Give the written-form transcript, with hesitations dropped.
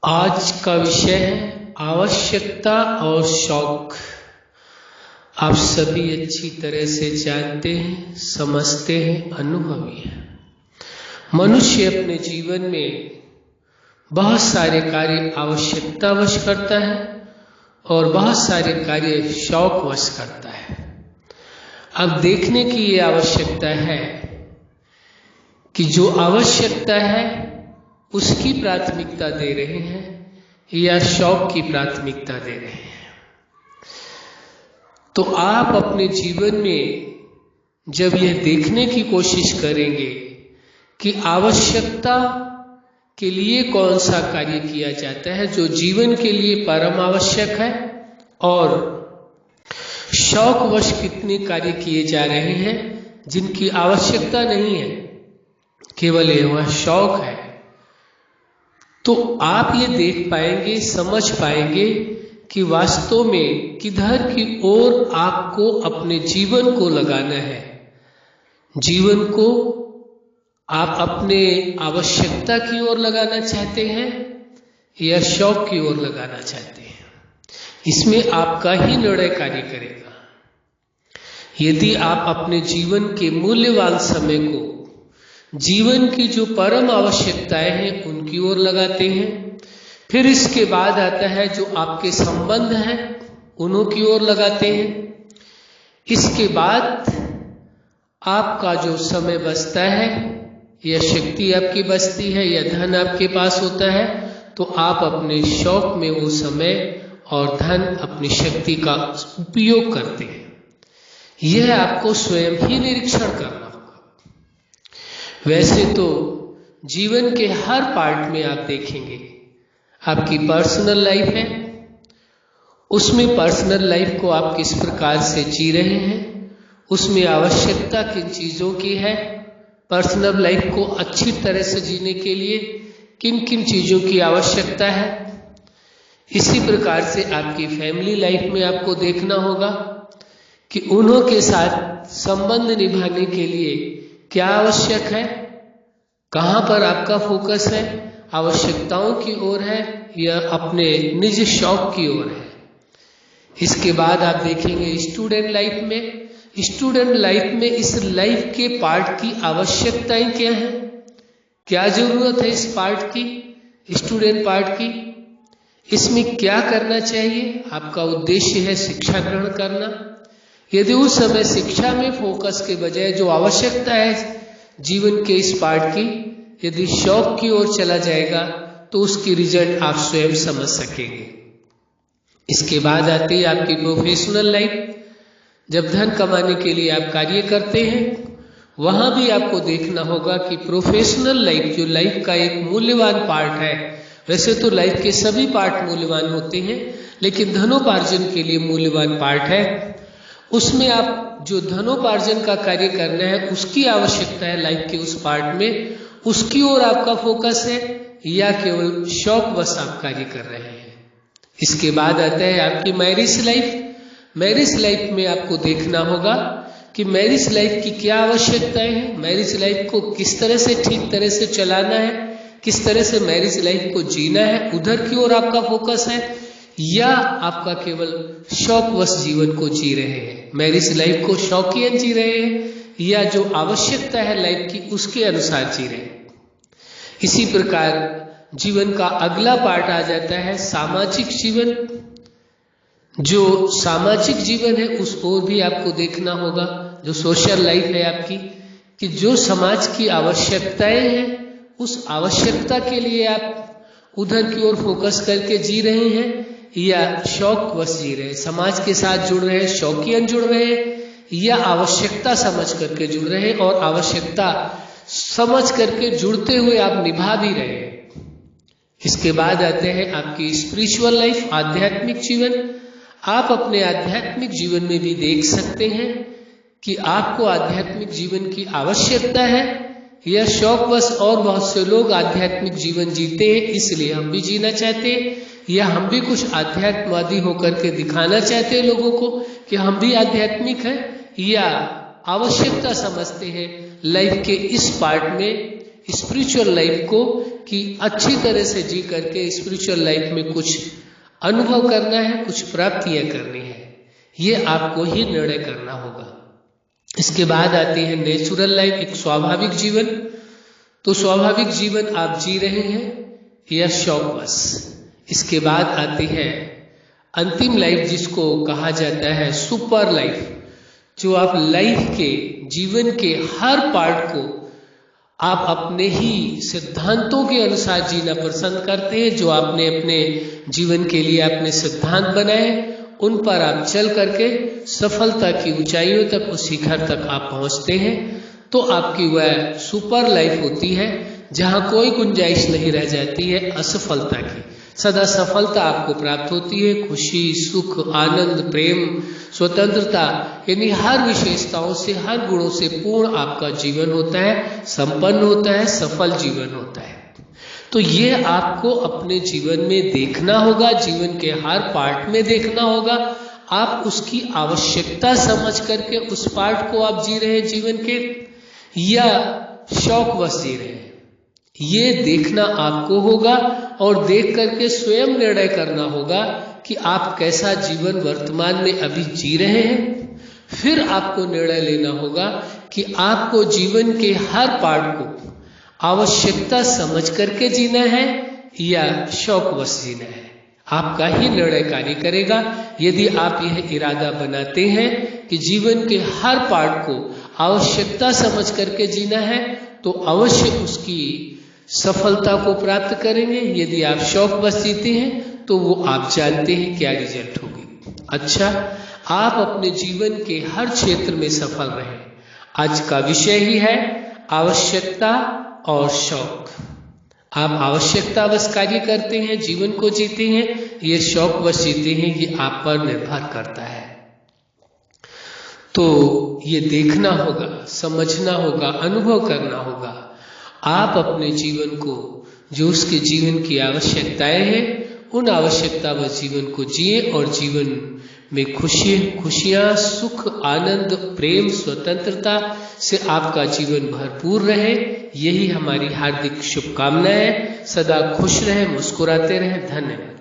आज का विषय है आवश्यकता और शौक। आप सभी अच्छी तरह से जानते हैं, समझते हैं, अनुभवी हैं। मनुष्य अपने जीवन में बहुत सारे कार्य आवश्यकतावश करता है और बहुत सारे कार्य शौकवश करता है। अब देखने की ये आवश्यकता है कि जो आवश्यकता है उसकी प्राथमिकता दे रहे हैं या शौक की प्राथमिकता दे रहे हैं। तो आप अपने जीवन में जब यह देखने की कोशिश करेंगे कि आवश्यकता के लिए कौन सा कार्य किया जाता है जो जीवन के लिए परम आवश्यक है, और शौकवश कितने कार्य किए जा रहे हैं जिनकी आवश्यकता नहीं है, केवल यह शौक है, तो आप ये देख पाएंगे, समझ पाएंगे कि वास्तव में किधर की ओर आपको अपने जीवन को लगाना है। जीवन को आप अपने आवश्यकता की ओर लगाना चाहते हैं या शौक की ओर लगाना चाहते हैं, इसमें आपका ही निर्णय कार्य करेगा। यदि आप अपने जीवन के मूल्यवान समय को जीवन की जो परम आवश्यकताएं हैं उनकी ओर लगाते हैं, फिर इसके बाद आता है जो आपके संबंध हैं उन्हों की ओर लगाते हैं, इसके बाद आपका जो समय बचता है या शक्ति आपकी बचती है या धन आपके पास होता है, तो आप अपने शौक में वो समय और धन, अपनी शक्ति का उपयोग करते हैं। यह आपको स्वयं ही निरीक्षण करना होगा। वैसे तो जीवन के हर पार्ट में आप देखेंगे, आपकी पर्सनल लाइफ है, उसमें पर्सनल लाइफ को आप किस प्रकार से जी रहे हैं, उसमें आवश्यकता किन चीज़ों की है, पर्सनल लाइफ को अच्छी तरह से जीने के लिए किन किन चीज़ों की आवश्यकता है। इसी प्रकार से आपकी फैमिली लाइफ में आपको देखना होगा कि उन्हों के साथ संबंध निभाने के लिए क्या आवश्यक है, कहाँ पर आपका फोकस है, आवश्यकताओं की ओर है या अपने निज शौक की ओर है। इसके बाद आप देखेंगे स्टूडेंट लाइफ में, स्टूडेंट लाइफ में इस लाइफ के पार्ट की आवश्यकताएं क्या हैं, क्या जरूरत है इस पार्ट की, स्टूडेंट पार्ट की, इसमें क्या करना चाहिए। आपका उद्देश्य है शिक्षा ग्रहण करना। यदि उस समय शिक्षा में फोकस के बजाय जो आवश्यकता है जीवन के इस पार्ट की, यदि शौक की ओर चला जाएगा तो उसकी रिजल्ट आप स्वयं समझ सकेंगे। इसके बाद आती है आपकी प्रोफेशनल लाइफ। जब धन कमाने के लिए आप कार्य करते हैं, वहां भी आपको देखना होगा कि प्रोफेशनल लाइफ जो लाइफ का एक मूल्यवान पार्ट है, वैसे तो लाइफ के सभी पार्ट मूल्यवान होते हैं, लेकिन धनोपार्जन के लिए मूल्यवान पार्ट है, उसमें आप जो धनोपार्जन का कार्य करना है उसकी आवश्यकता है लाइफ के उस पार्ट में, उसकी ओर आपका फोकस है या केवल शौकवश आप कार्य कर रहे हैं। इसके बाद आता है आपकी मैरिज लाइफ। मैरिज लाइफ में आपको देखना होगा कि मैरिज लाइफ की क्या आवश्यकताएं हैं, मैरिज लाइफ को किस तरह से ठीक तरह से चलाना है, किस तरह से मैरिज लाइफ को जीना है, उधर की ओर आपका फोकस है या आपका केवल शौकवश जीवन को जी रहे हैं, मैरिज लाइफ को शौकियन जी रहे हैं या जो आवश्यकता है लाइफ की उसके अनुसार जी रहे हैं। इसी प्रकार जीवन का अगला पार्ट आ जाता है सामाजिक जीवन। जो सामाजिक जीवन है उस ओर भी आपको देखना होगा, जो सोशल लाइफ है आपकी, कि जो समाज की आवश्यकताएं हैं उस आवश्यकता के लिए आप उधर की ओर फोकस करके जी रहे हैं या शौकवश जी रहे हैं, समाज के साथ जुड़ रहे हैं, शौकियन जुड़ रहे हैं या आवश्यकता समझ करके जुड़ रहे हैं और आवश्यकता समझ करके जुड़ते हुए आप निभा भी रहे हैं। इसके बाद आते हैं आपकी स्पिरिचुअल लाइफ, आध्यात्मिक जीवन। आप अपने आध्यात्मिक जीवन में भी देख सकते हैं कि आपको आध्यात्मिक जीवन की आवश्यकता है या शौकवश, और बहुत से लोग आध्यात्मिक जीवन जीते हैं इसलिए हम भी जीना चाहते हैं, या हम भी कुछ आध्यात्मवादी होकर के दिखाना चाहते हैं लोगों को कि हम भी आध्यात्मिक हैं, या आवश्यकता समझते हैं लाइफ के इस पार्ट में स्पिरिचुअल लाइफ को कि अच्छी तरह से जी करके स्पिरिचुअल लाइफ में कुछ अनुभव करना है, कुछ प्राप्तियां करनी है, ये आपको ही निर्णय करना होगा। इसके बाद आती है नेचुरल लाइफ, एक स्वाभाविक जीवन। तो स्वाभाविक जीवन आप जी रहे हैं या शौकवश। इसके बाद आती है अंतिम लाइफ, जिसको कहा जाता है सुपर लाइफ, जो आप लाइफ के जीवन के हर पार्ट को आप अपने ही सिद्धांतों के अनुसार जीना पसंद करते हैं। जो आपने अपने जीवन के लिए अपने सिद्धांत बनाए, उन पर आप चल करके सफलता की ऊंचाइयों तक, उस शिखर तक आप पहुंचते हैं। तो आपकी वह सुपर लाइफ होती है जहां कोई गुंजाइश नहीं रह जाती है असफलता की। सदा सफलता आपको प्राप्त होती है। खुशी, सुख, आनंद, प्रेम, स्वतंत्रता, यानी हर विशेषताओं से, हर गुणों से पूर्ण आपका जीवन होता है, संपन्न होता है, सफल जीवन होता है। तो ये आपको अपने जीवन में देखना होगा, जीवन के हर पार्ट में देखना होगा। आप उसकी आवश्यकता समझ करके उस पार्ट को आप जी रहे हैं जीवन के, या शौकवश जी रहे हैं, ये देखना आपको होगा। और देख करके स्वयं निर्णय करना होगा कि आप कैसा जीवन वर्तमान में अभी जी रहे हैं। फिर आपको निर्णय लेना होगा कि आपको जीवन के हर पार्ट को आवश्यकता समझ करके जीना है या शौकवश जीना है। आपका ही निर्णय कार्य करेगा। यदि आप यह इरादा बनाते हैं कि जीवन के हर पार्ट को आवश्यकता समझ करके जीना है, तो अवश्य उसकी सफलता को प्राप्त करेंगे। यदि आप शौकवश जीते हैं तो वो आप जानते हैं क्या रिजल्ट होगी। अच्छा, आप अपने जीवन के हर क्षेत्र में सफल रहें। आज का विषय ही है आवश्यकता और शौक। आप आवश्यकता बस कार्य करते हैं, जीवन को जीते हैं, ये शौकवश जीते हैं, ये आप पर निर्भर करता है। तो ये देखना होगा, समझना होगा, अनुभव करना होगा। आप अपने जीवन को, जो उसके जीवन की आवश्यकताएं हैं, उन आवश्यकता व जीवन को जिए और जीवन में खुशियां, सुख, आनंद, प्रेम, स्वतंत्रता से आपका जीवन भरपूर रहे। यही हमारी हार्दिक शुभकामना है। सदा खुश रहें, मुस्कुराते रहें। धन्यवाद।